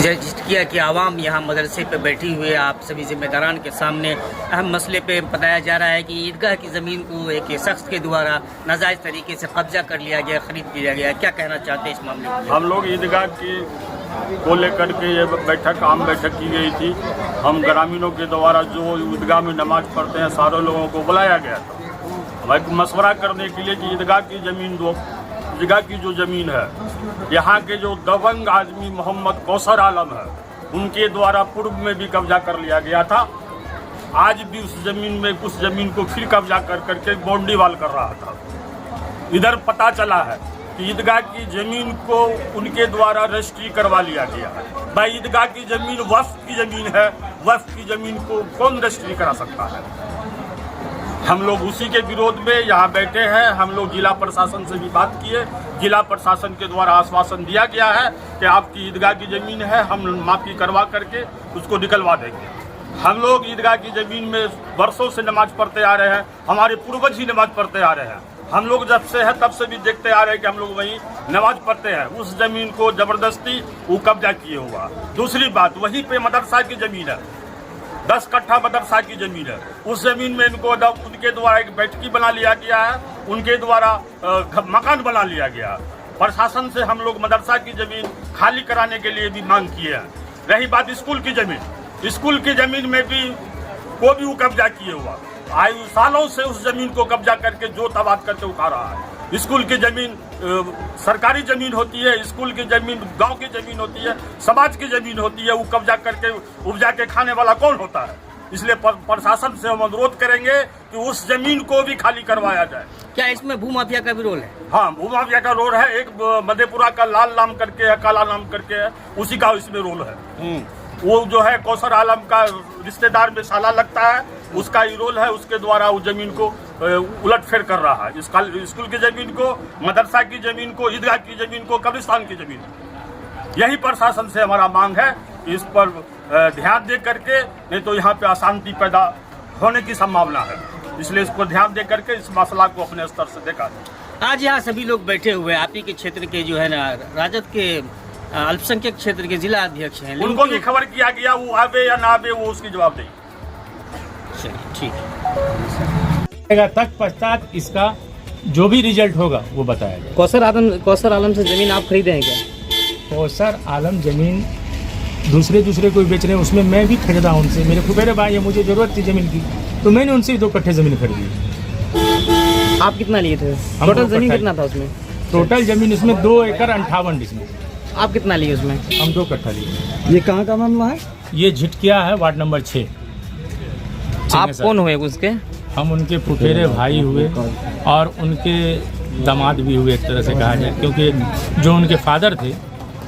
किया कि आवाम यहाँ मदरसे पे बैठी हुई है, आप सभी जिम्मेदारान के सामने अहम मसले पे बताया जा रहा है कि ईदगाह की ज़मीन को एक शख्स के द्वारा नाजायज़ तरीके से कब्जा कर लिया गया, खरीद लिया गया। क्या कहना चाहते हैं इस मामले में? हम लोग ईदगाह की को लेकर के ये बैठक आम बैठक की गई थी। हम ग्रामीणों के द्वारा जो ईदगाह में नमाज पढ़ते हैं सारे लोगों को बुलाया गया था एक मशवरा करने के लिए कि ईदगाह की जो ज़मीन है, यहाँ के जो दबंग आदमी मोहम्मद कौसर आलम है, उनके द्वारा पूर्व में भी कब्जा कर लिया गया था। आज भी उस ज़मीन को फिर कब्जा कर करके बाउंड्री वाल कर रहा था। इधर पता चला है कि ईदगाह की ज़मीन को उनके द्वारा रजिस्ट्री करवा लिया गया है। भाई ईदगाह की ज़मीन वक्फ की ज़मीन है, वक्फ की ज़मीन को कौन रजिस्ट्री करा सकता है? हम लोग उसी के विरोध में यहाँ बैठे हैं। हम लोग जिला प्रशासन से भी बात किए। जिला प्रशासन के द्वारा आश्वासन दिया गया है कि आपकी ईदगाह की ज़मीन है, हम माफ़ी करवा करके उसको निकलवा देंगे। हम लोग ईदगाह की ज़मीन में वर्षों से नमाज पढ़ते आ रहे हैं, हमारे पूर्वज ही नमाज पढ़ते आ रहे हैं। हम लोग जब से है तब से भी देखते आ रहे हैं कि हम लोग वहीं नमाज पढ़ते हैं। उस ज़मीन को ज़बरदस्ती वो कब्जा किए हुआ। दूसरी बात, वहीं पे मदरसा की ज़मीन है, 10 कट्ठा मदरसा की ज़मीन है। उस ज़मीन में इनको उनके द्वारा एक बैठकी बना लिया गया है, उनके द्वारा मकान बना लिया गया। प्रशासन से हम लोग मदरसा की ज़मीन खाली कराने के लिए भी मांग किए हैं। रही बात स्कूल की ज़मीन में भी को भी वो कब्जा किए हुआ। आयु सालों से उस ज़मीन को कब्जा करके जोत आबाद करके उठा रहा है। स्कूल की ज़मीन सरकारी ज़मीन होती है, स्कूल की ज़मीन गांव की ज़मीन होती है, समाज की ज़मीन होती है। वो कब्जा करके उपजा के खाने वाला कौन होता है? इसलिए प्रशासन से हम अनुरोध करेंगे कि उस ज़मीन को भी खाली करवाया जाए। क्या इसमें भूमाफिया का भी रोल है? हाँ, भूमाफिया का रोल है। एक मधेपुरा का लाल नाम करके है, काला नाम करके है, उसी का इसमें रोल है। वो जो है कौसर आलम का रिश्तेदार में साला लगता है, उसका ही रोल है। उसके द्वारा उस ज़मीन को उलटफेर कर रहा है। स्कूल की ज़मीन को, मदरसा की ज़मीन को, ईदगाह की ज़मीन को, कब्रिस्तान की ज़मीन। यही प्रशासन से हमारा मांग है कि इस पर ध्यान दे करके, नहीं तो यहाँ पे अशांति पैदा होने की संभावना है। इसलिए इसको ध्यान दे करके इस मसला को अपने स्तर से देखा जाए। आज यहाँ सभी लोग बैठे हुए हैं। आप ही के क्षेत्र के जो है ना राजद के अल्पसंख्यक क्षेत्र के जिला अध्यक्ष हैं, उनको भी खबर किया गया। वो आवे या ना आवे, वो उसकी जवाब देंगे। ठीक है, तत्पश्चात इसका जो भी रिजल्ट होगा वो बताया जाएगा। कौसर आलम से जमीन आप खरीदे हैं क्या? कौसर आलम जमीन दूसरे कोई बेच रहे हैं, उसमें मैं भी खरीदा उनसे। मेरे फुफेरे भाई है, मुझे जरूरत थी जमीन की, तो मैंने उनसे 2 कट्ठे जमीन खरीदी। आप कितना लिए थे? टोटल जमीन कितना था उसमें? टोटल जमीन उसमें 2 एकड़ 58 डिसमिल। आप कितना लिए उसमें? हम 2 कट्ठा लिए। ये कहाँ का मामला है? ये झिटकिया है, वार्ड नंबर 6। आप कौन हुए उसके? हम उनके फुफेरे भाई हुए और उनके दामाद भी हुए, एक तरह से कहा जाए, क्योंकि जो उनके फादर थे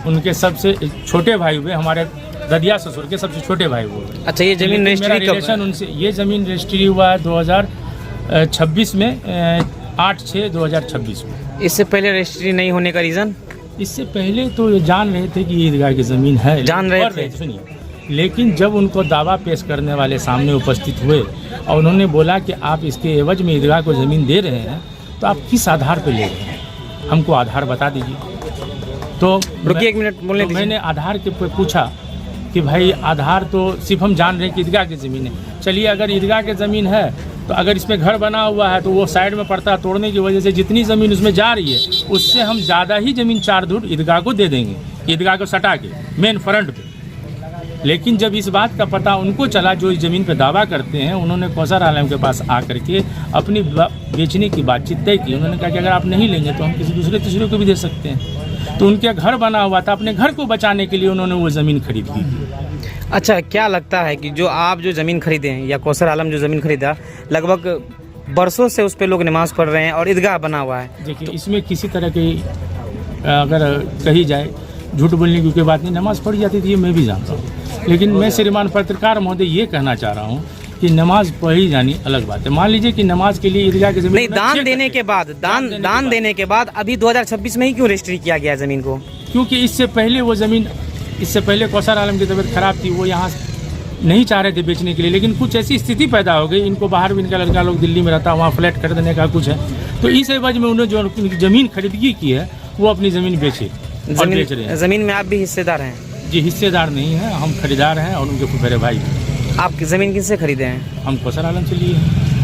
उनके सबसे छोटे भाई हुए, हमारे ददिया ससुर के सबसे छोटे भाई हुए। अच्छा, ये जमीन रिलेशन उनसे, ये जमीन रजिस्ट्री हुआ है 2026 में, 8/6/2026 में। इससे पहले रजिस्ट्री नहीं होने का रीज़न? इससे पहले तो ये जान रहे थे कि ईदगाह की ज़मीन है, जान रहे थे। सुनिए, लेकिन जब उनको दावा पेश करने वाले सामने उपस्थित हुए और उन्होंने बोला कि आप इसके एवज में ईदगाह को ज़मीन दे रहे हैं, तो आप किस आधार पर ले रहे हैं, हमको आधार बता दीजिए। तो रुकिए एक मिनट बोलने दीजिए। मैंने आधार के पे पूछा कि भाई आधार तो सिर्फ हम जान रहे हैं कि ईदगाह की ज़मीन है। चलिए, अगर ईदगाह की ज़मीन है तो अगर इसमें घर बना हुआ है तो वो साइड में पड़ता है, तोड़ने की वजह से जितनी ज़मीन उसमें जा रही है उससे हम ज़्यादा ही ज़मीन 4 धुर ईदगाह को दे देंगे, ईदगाह को सटा के मेन फ्रंट पे। लेकिन जब इस बात का पता उनको चला जो इस ज़मीन पे दावा करते हैं, उन्होंने कौसर आलम के पास आकर के अपनी बेचने की बातचीत तय की। उन्होंने कहा कि अगर आप नहीं लेंगे तो हम किसी तीसरे को भी दे सकते हैं। तो उनके घर बना हुआ था, अपने घर को बचाने के लिए उन्होंने वो ज़मीन खरीद ली। अच्छा, क्या लगता है कि जो आप जो ज़मीन खरीदे हैं या कौसर आलम जो ज़मीन खरीदा, लगभग बरसों से उस पर लोग नमाज़ पढ़ रहे हैं और ईदगाह बना हुआ है? देखिए, इसमें किसी तरह की अगर कही जाए झूठ बोलने की कोई बात नहीं, नमाज़ पढ़ी जाती थी, ये मैं भी जानता हूँ। लेकिन मैं श्रीमान पत्रकार महोदय ये कहना चाह रहा हूँ कि नमाज पढ़ी जानी अलग बात है। मान लीजिए कि नमाज के लिए ईदगाह की ज़मीन नहीं, दान देने के बाद अभी 2026 में ही क्यों रजिस्ट्री किया गया ज़मीन को? क्योंकि इससे पहले वो ज़मीन, इससे पहले कौसर आलम की तबीयत खराब थी, वो यहाँ नहीं चाह रहे थे बेचने के लिए, लेकिन कुछ ऐसी स्थिति पैदा हो गई, इनको बाहर भी, इनका लड़का लोग दिल्ली में रहता, वहाँ फ्लैट कर देने का कुछ है, तो इस एवज में उन्होंने जो ज़मीन खरीदगी की है वो अपनी ज़मीन बेचे और बेच रहे हैं। ज़मीन में आप भी हिस्सेदार हैं? जी हिस्सेदार नहीं है, हम खरीदार हैं और उनके फुफेरे भाई हैं। आप ज़मीन किससे खरीदे हैं? हम कौशल आलम से लिए हैं।